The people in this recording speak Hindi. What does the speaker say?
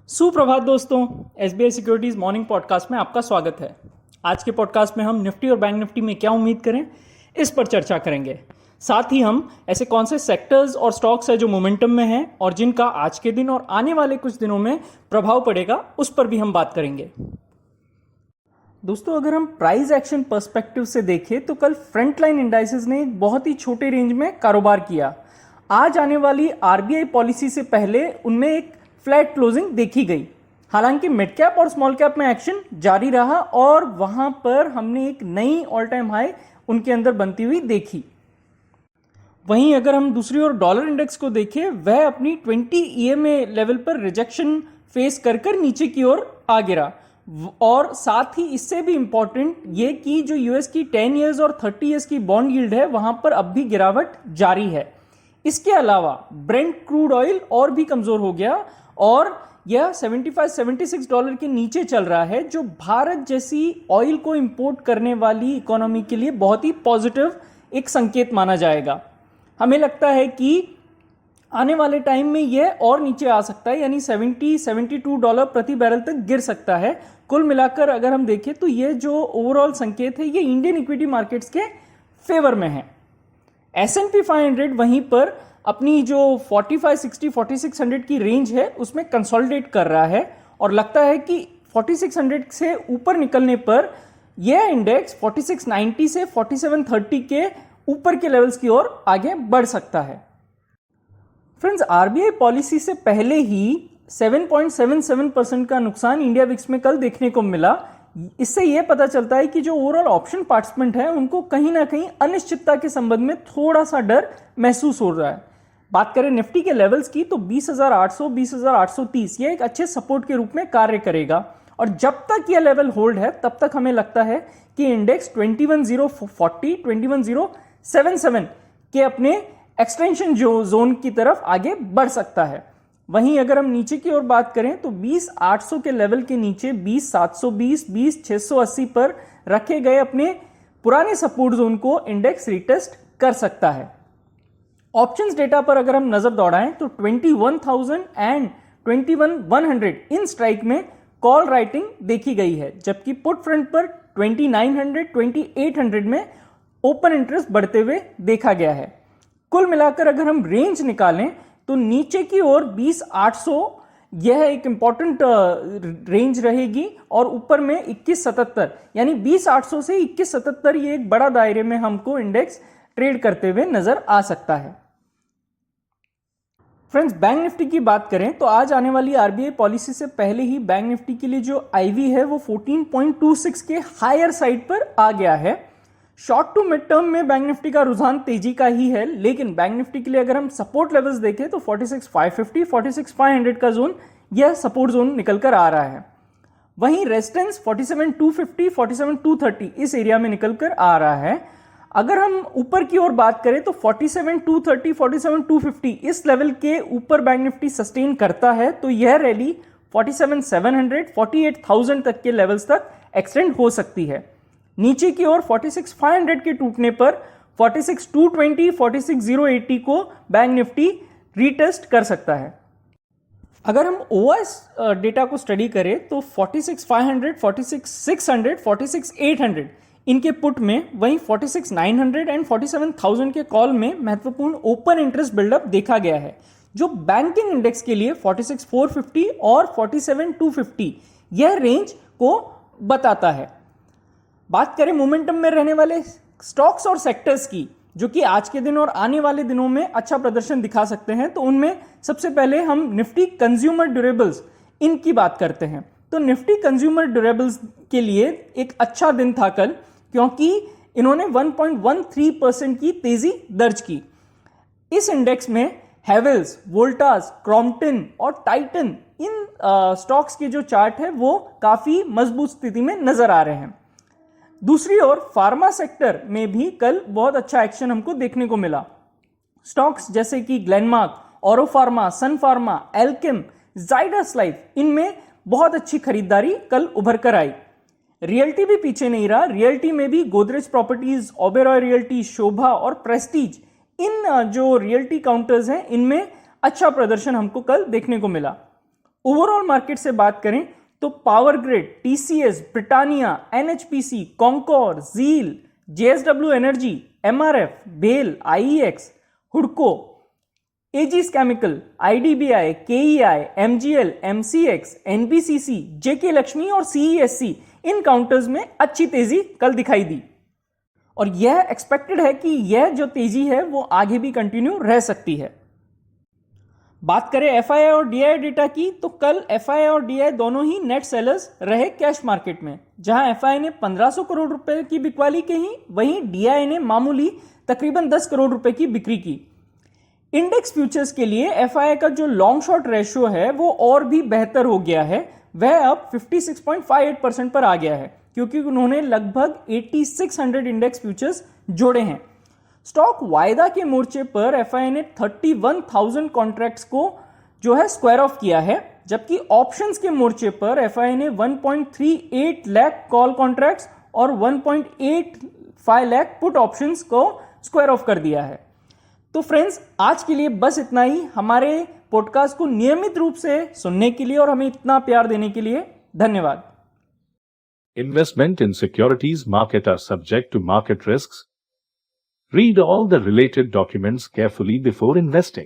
सुप्रभात दोस्तों। एसबीआई सिक्योरिटीज मॉर्निंग पॉडकास्ट में आपका स्वागत है। आज के पॉडकास्ट में हम निफ्टी और बैंक निफ्टी में क्या उम्मीद करें इस पर चर्चा करेंगे। साथ ही हम ऐसे कौन से सेक्टर्स और स्टॉक्स हैं जो मोमेंटम में हैं और जिनका आज के दिन और आने वाले कुछ दिनों में प्रभाव पड़ेगा उस पर भी हम बात करेंगे। दोस्तों, अगर हम प्राइस एक्शन पर्सपेक्टिव से देखें तो कल फ्रंटलाइन इंडाइसेस ने एक बहुत ही छोटे रेंज में कारोबार किया। आज आने वाली आरबीआई पॉलिसी से पहले उनमें एक फ्लैट क्लोजिंग देखी गई। हालांकि मिड कैप और स्मॉल कैप में एक्शन जारी रहा और वहां पर हमने एक नई ऑल टाइम हाई उनके अंदर बनती हुई देखी। वहीं अगर हम दूसरी ओर डॉलर इंडेक्स को देखें, वह अपनी 20 ईएमए लेवल पर रिजेक्शन फेस कर नीचे की ओर आ गिरा। और साथ ही इससे भी इंपॉर्टेंट ये कि जो यूएस की 10 इयर्स और 30 इयर्स की बॉन्ड यील्ड है वहां पर अब भी गिरावट जारी है। इसके अलावा ब्रेंट क्रूड ऑयल और भी कमजोर हो गया और यह $75-76 के नीचे चल रहा है, जो भारत जैसी ऑयल को इंपोर्ट करने वाली इकोनॉमी के लिए बहुत ही पॉजिटिव एक संकेत माना जाएगा। हमें लगता है कि आने वाले टाइम में यह और नीचे आ सकता है, यानी $70-72 प्रति बैरल तक गिर सकता है। कुल मिलाकर अगर हम देखें तो यह जो ओवरऑल संकेत है ये इंडियन इक्विटी मार्केट्स के फेवर में है। S&P 500 वहीं पर अपनी जो 4560 4600 की रेंज है उसमें कंसोलिडेट कर रहा है और लगता है कि 4600 से ऊपर निकलने पर यह इंडेक्स 4690 से 4730 के ऊपर के लेवल्स की ओर आगे बढ़ सकता है। फ्रेंड्स, आरबीआई पॉलिसी से पहले ही 7.77% का नुकसान इंडिया विक्स में कल देखने को मिला। इससे यह पता चलता है कि जो ओवरऑल ऑप्शन पार्टिसिपेंट है उनको कहीं ना कहीं अनिश्चितता के संबंध में थोड़ा सा डर महसूस हो रहा है। बात करें निफ्टी के लेवल्स की तो 20,800 20,830 ये एक अच्छे सपोर्ट के रूप में कार्य करेगा और जब तक यह लेवल होल्ड है तब तक हमें लगता है कि इंडेक्स 21,040 21,077 के अपने एक्सटेंशन जोन की तरफ आगे बढ़ सकता है। वहीं अगर हम नीचे की ओर बात करें तो 20,800 के लेवल के नीचे 20,720 20,680 पर रखे गए अपने पुराने सपोर्ट जोन को इंडेक्स रिटेस्ट कर सकता है। ऑप्शंस डेटा पर अगर हम नजर दौड़ाएं तो 21,000 एंड 21,100 इन स्ट्राइक में कॉल राइटिंग देखी गई है, जबकि पुट फ्रंट पर 2900 2800 में ओपन इंटरेस्ट बढ़ते हुए देखा गया है। कुल मिलाकर अगर हम रेंज निकालें तो नीचे की ओर 20,800 यह एक इंपॉर्टेंट रेंज रहेगी और ऊपर में 21,77 यानी 20,800 से 21,77 ये एक बड़ा दायरे में हमको इंडेक्स ट्रेड करते हुए नजर आ सकता है। फ्रेंड्स, बैंक निफ्टी की बात करें तो आज आने वाली आरबीआई पॉलिसी से पहले ही बैंक निफ्टी के लिए जो आईवी है वो 14.26 के हायर साइड पर आ गया है। शॉर्ट टू मिड टर्म में बैंक निफ्टी का रुझान तेजी का ही है, लेकिन बैंक निफ्टी के लिए अगर हम सपोर्ट लेवल्स देखें तो 46,550 46,500 का जोन यह सपोर्ट जोन निकल कर आ रहा है। वहीं रेजिस्टेंस 47,250 47,230 इस एरिया में निकल कर आ रहा है। अगर हम ऊपर की ओर बात करें तो 47,230 47,250 इस लेवल के ऊपर बैंक निफ्टी सस्टेन करता है तो यह रैली 47,700 48,000 तक के लेवल्स तक एक्सटेंड हो सकती है। नीचे की ओर 46,500 के टूटने पर 46,220 46,080 को बैंक निफ्टी रीटेस्ट कर सकता है। अगर हम ओएस डेटा को स्टडी करें तो 46,500 46,600 46,800 इनके पुट में, वहीं 46,900 एंड 47,000 के कॉल में महत्वपूर्ण ओपन इंटरेस्ट बिल्डअप देखा गया है, जो बैंकिंग इंडेक्स के लिए 46,450 और 47,250 यह रेंज को बताता है। बात करें मोमेंटम में रहने वाले स्टॉक्स और सेक्टर्स की जो कि आज के दिन और आने वाले दिनों में अच्छा प्रदर्शन दिखा सकते हैं, तो उनमें सबसे पहले हम निफ्टी कंज्यूमर ड्यूरेबल्स इनकी बात करते हैं। तो निफ्टी कंज्यूमर ड्यूरेबल्स के लिए एक अच्छा दिन था कल, क्योंकि इन्होंने 1.13% की तेजी दर्ज की। इस इंडेक्स में हेवेल्स, वोल्टास, क्रॉम्पटन और टाइटन इन स्टॉक्स के जो चार्ट है वो काफी मजबूत स्थिति में नजर आ रहे हैं। दूसरी ओर फार्मा सेक्टर में भी कल बहुत अच्छा एक्शन हमको देखने को मिला। स्टॉक्स जैसे कि ग्लेनमार्क, ऑरो फार्मा, सन फार्मा, एल्केम, जाइडस लाइफ इनमें बहुत अच्छी खरीदारी कल उभर कर आई। रियल्टी भी पीछे नहीं रहा। रियल्टी में भी गोदरेज प्रॉपर्टीज, ओबेरॉय रियल्टी, शोभा और प्रेस्टीज इन जो रियल्टी काउंटर्स हैं इनमें अच्छा प्रदर्शन हमको कल देखने को मिला। ओवरऑल मार्केट से बात करें तो power grid, TCS, Britannia, NHPC, Concor, ZEEL, JSW energy, MRF, BEL, IEX, हुडको, Aegis chemical, IDBI, KEI, MGL, MCX, NBCC, JK Lakshmi और सीईएससी इन काउंटर्स में अच्छी तेजी कल दिखाई दी और यह एक्सपेक्टेड है कि यह जो तेजी है वो आगे भी कंटिन्यू रह सकती है। बात करें एफआईआई और डीआई डेटा की तो कल एफआईआई और डीआई दोनों ही नेट सेलर्स रहे कैश मार्केट में, जहां एफआईआई ने 1500 करोड़ रुपए की बिकवाली कही, वहीं डीआई ने मामूली तकरीबन 10 करोड़ रुपए की बिक्री की। इंडेक्स फ्यूचर्स के लिए एफआईआई का जो लॉन्ग शॉर्ट रेशियो है वो और भी बेहतर हो गया है, वह अब 56.58% पर आ गया है क्योंकि उन्होंने लगभग 8600 इंडेक्स फ्यूचर्स जोड़े हैं। स्टॉक वायदा के मोर्चे पर एफआईआई ने 31,000 कॉन्ट्रैक्ट्स को जो है स्क्वायर ऑफ किया है, जबकि ऑप्शंस के मोर्चे पर एफआईआई ने 1.38 लाख कॉल कॉन्ट्रैक्ट्स और 1.85 लाख पुट ऑप्शंस को स्क्वायर ऑफ कर दिया है। तो फ्रेंड्स, आज के लिए बस इतना ही। हमारे पॉडकास्ट को नियमित रूप से सुनने के लिए और हमें इतना प्यार देने के लिए धन्यवाद। Investment in securities market are subject to market risks. Read all the related documents carefully before investing.